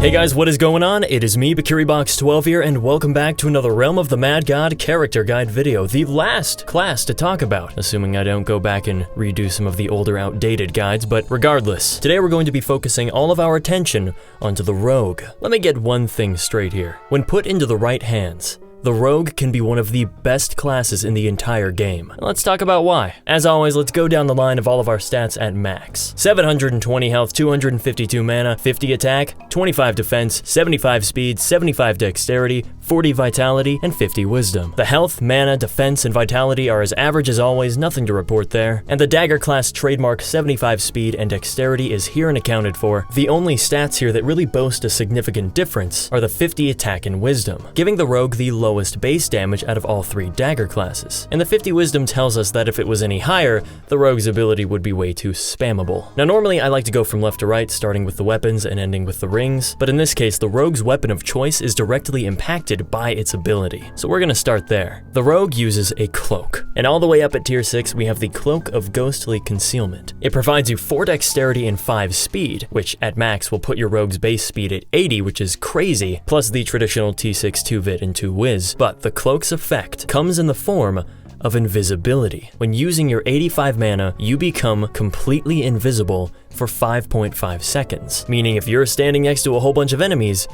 Hey guys, what is going on? It is me, BikiriBox12 here, and welcome back to another Realm of the Mad God character guide video, the last class to talk about, assuming I don't go back and redo some of the older outdated guides, but regardless, today we're going to be focusing all of our attention onto the Rogue. Let me get one thing straight here. When put into the right hands, the Rogue can be one of the best classes in the entire game. Let's talk about why. As always, let's go down the line of all of our stats at max. 720 health, 252 mana, 50 attack, 25 defense, 75 speed, 75 dexterity, 40 vitality, and 50 wisdom. The health, mana, defense, and vitality are as average as always, nothing to report there. And the dagger class trademark 75 speed and dexterity is here and accounted for. The only stats here that really boast a significant difference are the 50 attack and wisdom, giving the Rogue the lowest base damage out of all three dagger classes. And the 50 wisdom tells us that if it was any higher, the Rogue's ability would be way too spammable. Now normally I like to go from left to right, starting with the weapons and ending with the rings, but in this case the Rogue's weapon of choice is directly impacted by its ability. So we're gonna start there. The Rogue uses a Cloak, and all the way up at tier 6 we have the Cloak of Ghostly Concealment. It provides you 4 dexterity and 5 speed, which at max will put your Rogue's base speed at 80, which is crazy, plus the traditional T6 2-Vit and 2-Wiz. But the Cloak's effect comes in the form of invisibility. When using your 85 mana, you become completely invisible for 5.5 seconds, meaning if you're standing next to a whole bunch of enemies,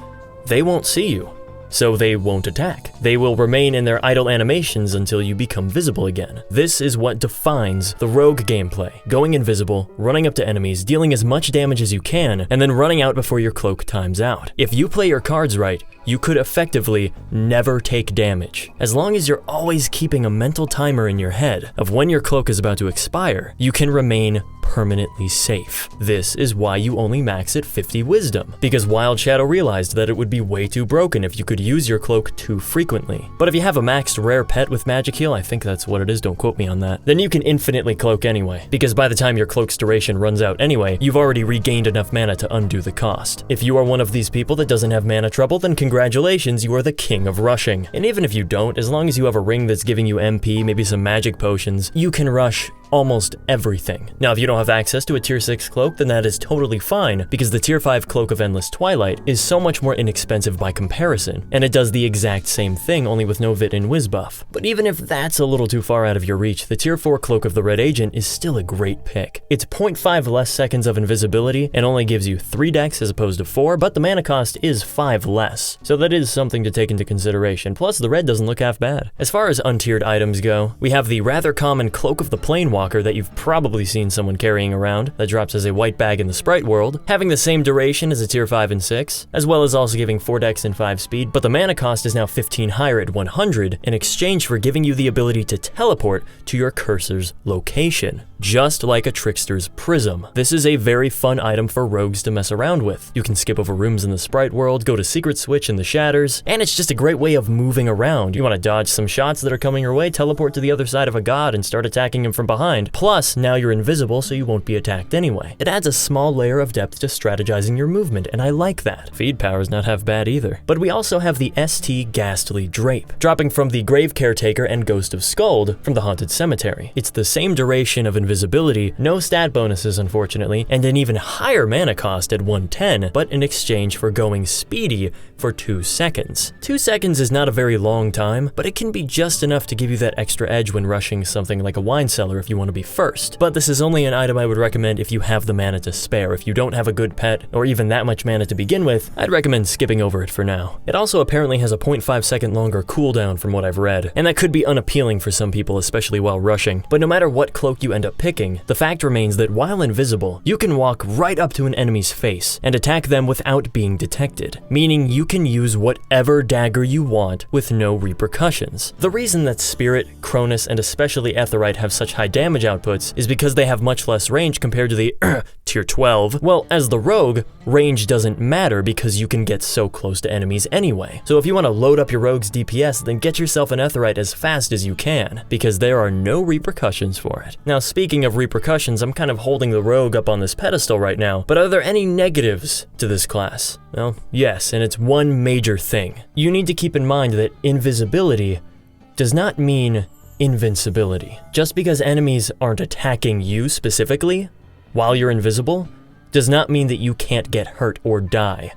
they won't see you. So they won't attack. They will remain in their idle animations until you become visible again. This is what defines the Rogue gameplay. Going invisible, running up to enemies, dealing as much damage as you can, and then running out before your Cloak times out. If you play your cards right, you could effectively never take damage. As long as you're always keeping a mental timer in your head of when your Cloak is about to expire, you can remain permanently safe. This is why you only max at 50 wisdom, because Wild Shadow realized that it would be way too broken if you could use your Cloak too frequently. But if you have a maxed rare pet with magic heal, I think that's what it is, don't quote me on that, then you can infinitely cloak anyway, because by the time your Cloak's duration runs out anyway, you've already regained enough mana to undo the cost. If you are one of these people that doesn't have mana trouble, then congratulations, you are the king of rushing. And even if you don't, as long as you have a ring that's giving you MP, maybe some magic potions, you can rush almost everything. Now, if you don't have access to a tier 6 cloak, then that is totally fine, because the tier 5 Cloak of Endless Twilight is so much more inexpensive by comparison, and it does the exact same thing, only with no Vit and Wiz buff. But even if that's a little too far out of your reach, the tier 4 Cloak of the Red Agent is still a great pick. It's 0.5 less seconds of invisibility, and only gives you 3 dex as opposed to 4, but the mana cost is 5 less. So that is something to take into consideration, plus the red doesn't look half bad. As far as untiered items go, we have the rather common Cloak of the Planewalker that you've probably seen someone carrying around, that drops as a white bag in the Sprite world, having the same duration as a tier 5 and 6, as well as also giving 4 dex and 5 speed, but the mana cost is now 15 higher at 100 in exchange for giving you the ability to teleport to your cursor's location, just like a trickster's prism. This is a very fun item for rogues to mess around with. You can skip over rooms in the Sprite world, go to Secret Switch in the Shatters, and it's just a great way of moving around. You want to dodge some shots that are coming your way, teleport to the other side of a god and start attacking him from behind. Plus, now you're invisible, so you won't be attacked anyway. It adds a small layer of depth to strategizing your movement, and I like that. Feed power is not half bad either. But we also have the ST Ghastly Drape, dropping from the Grave Caretaker and Ghost of Skuld from the Haunted Cemetery. It's the same duration of invisibility, no stat bonuses unfortunately, and an even higher mana cost at 110, but in exchange for going speedy for 2 seconds. 2 seconds is not a very long time, but it can be just enough to give you that extra edge when rushing something like a wine cellar if you want to be first. But this is only an item I would recommend if you have the mana to spare. If you don't have a good pet, or even that much mana to begin with, I'd recommend skipping over it for now. It also apparently has a 0.5 second longer cooldown from what I've read, and that could be unappealing for some people, especially while rushing. But no matter what cloak you end up picking, the fact remains that while invisible, you can walk right up to an enemy's face and attack them without being detected, meaning you can use whatever dagger you want with no repercussions. The reason that Spirit, Cronus, and especially Aetheryte have such high damage outputs is because they have much less range compared to the tier 12. Well, as the rogue, range doesn't matter because you can get so close to enemies anyway. So if you want to load up your rogue's DPS, then get yourself an Aetheryte as fast as you can, because there are no repercussions for it. Now, speaking of repercussions, I'm kind of holding the rogue up on this pedestal right now, but are there any negatives to this class? Well, yes, and it's one major thing. You need to keep in mind that invisibility does not mean invincibility. Just because enemies aren't attacking you specifically while you're invisible does not mean that you can't get hurt or die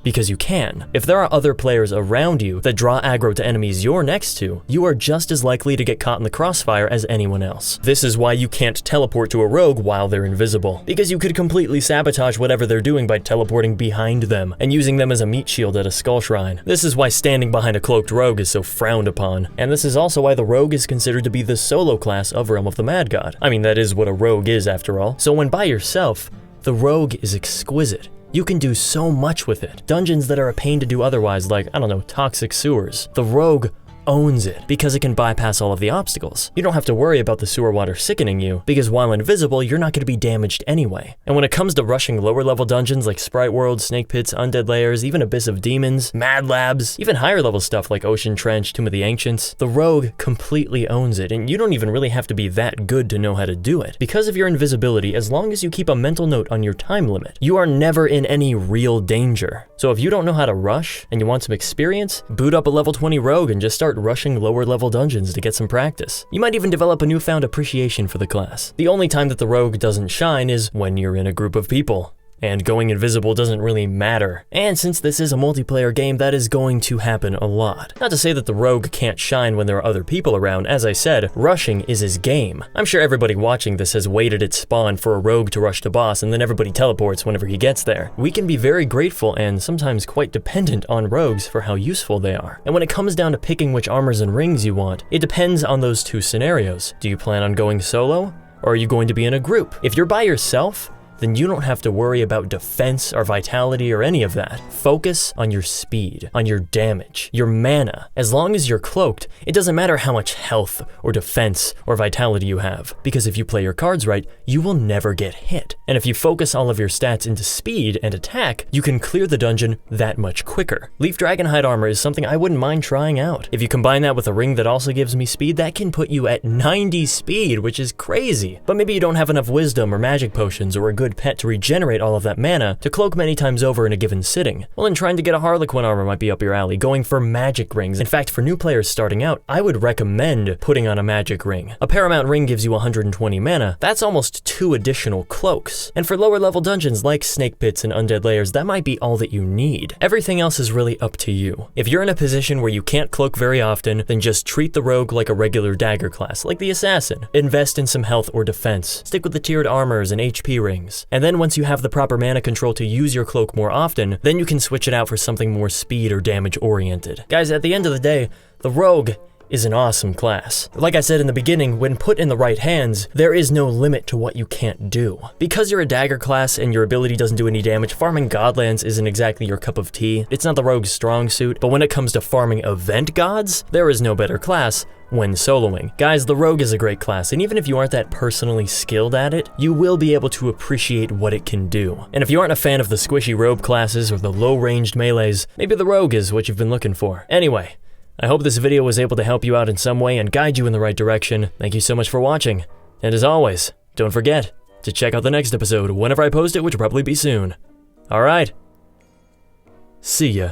because you can. If there are other players around you that draw aggro to enemies you're next to, you are just as likely to get caught in the crossfire as anyone else. This is why you can't teleport to a rogue while they're invisible, because you could completely sabotage whatever they're doing by teleporting behind them and using them as a meat shield at a skull shrine. This is why standing behind a cloaked rogue is so frowned upon, and this is also why the rogue is considered to be the solo class of Realm of the Mad God. I mean, that is what a rogue is after all. So when by yourself, the rogue is exquisite. You can do so much with it. Dungeons that are a pain to do otherwise, like, I don't know, toxic sewers. The rogue owns it because it can bypass all of the obstacles. You don't have to worry about the sewer water sickening you, because while invisible, you're not going to be damaged anyway. And when it comes to rushing lower level dungeons like Sprite World, Snake Pits, Undead Lairs, even Abyss of Demons, Mad Labs, even higher level stuff like Ocean Trench, Tomb of the Ancients, the rogue completely owns it, and you don't even really have to be that good to know how to do it. Because of your invisibility, as long as you keep a mental note on your time limit, you are never in any real danger. So if you don't know how to rush and you want some experience, boot up a level 20 rogue and just start rushing lower level dungeons to get some practice. You might even develop a newfound appreciation for the class. The only time that the rogue doesn't shine is when you're in a group of people, and going invisible doesn't really matter. And since this is a multiplayer game, that is going to happen a lot. Not to say that the rogue can't shine when there are other people around. As I said, rushing is his game. I'm sure everybody watching this has waited at spawn for a rogue to rush to boss, and then everybody teleports whenever he gets there. We can be very grateful and sometimes quite dependent on rogues for how useful they are. And when it comes down to picking which armors and rings you want, it depends on those two scenarios. Do you plan on going solo, or are you going to be in a group? If you're by yourself, then you don't have to worry about defense or vitality or any of that. Focus on your speed, on your damage, your mana. As long as you're cloaked, it doesn't matter how much health or defense or vitality you have, because if you play your cards right, you will never get hit. And if you focus all of your stats into speed and attack, you can clear the dungeon that much quicker. Leaf Dragonhide armor is something I wouldn't mind trying out. If you combine that with a ring that also gives me speed, that can put you at 90 speed, which is crazy. But maybe you don't have enough wisdom or magic potions or a good pet to regenerate all of that mana to cloak many times over in a given sitting. Well, then trying to get a Harlequin armor might be up your alley, going for magic rings. In fact, for new players starting out, I would recommend putting on a magic ring. A Paramount ring gives you 120 mana. That's almost 2 additional cloaks. And for lower level dungeons like Snake Pits and Undead Lairs, that might be all that you need. Everything else is really up to you. If you're in a position where you can't cloak very often, then just treat the rogue like a regular dagger class, like the assassin. Invest in some health or defense. Stick with the tiered armors and HP rings. And then once you have the proper mana control to use your cloak more often, then you can switch it out for something more speed or damage oriented. Guys, at the end of the day, the rogue is an awesome class. Like I said in the beginning, when put in the right hands, there is no limit to what you can't do. Because you're a dagger class and your ability doesn't do any damage, farming Godlands isn't exactly your cup of tea. It's not the rogue's strong suit, but when it comes to farming event gods, there is no better class when soloing. Guys, the rogue is a great class, and even if you aren't that personally skilled at it, you will be able to appreciate what it can do. And if you aren't a fan of the squishy robe classes or the low-ranged melees, maybe the rogue is what you've been looking for. Anyway, I hope this video was able to help you out in some way and guide you in the right direction. Thank you so much for watching. And as always, don't forget to check out the next episode whenever I post it, which will probably be soon. Alright, see ya.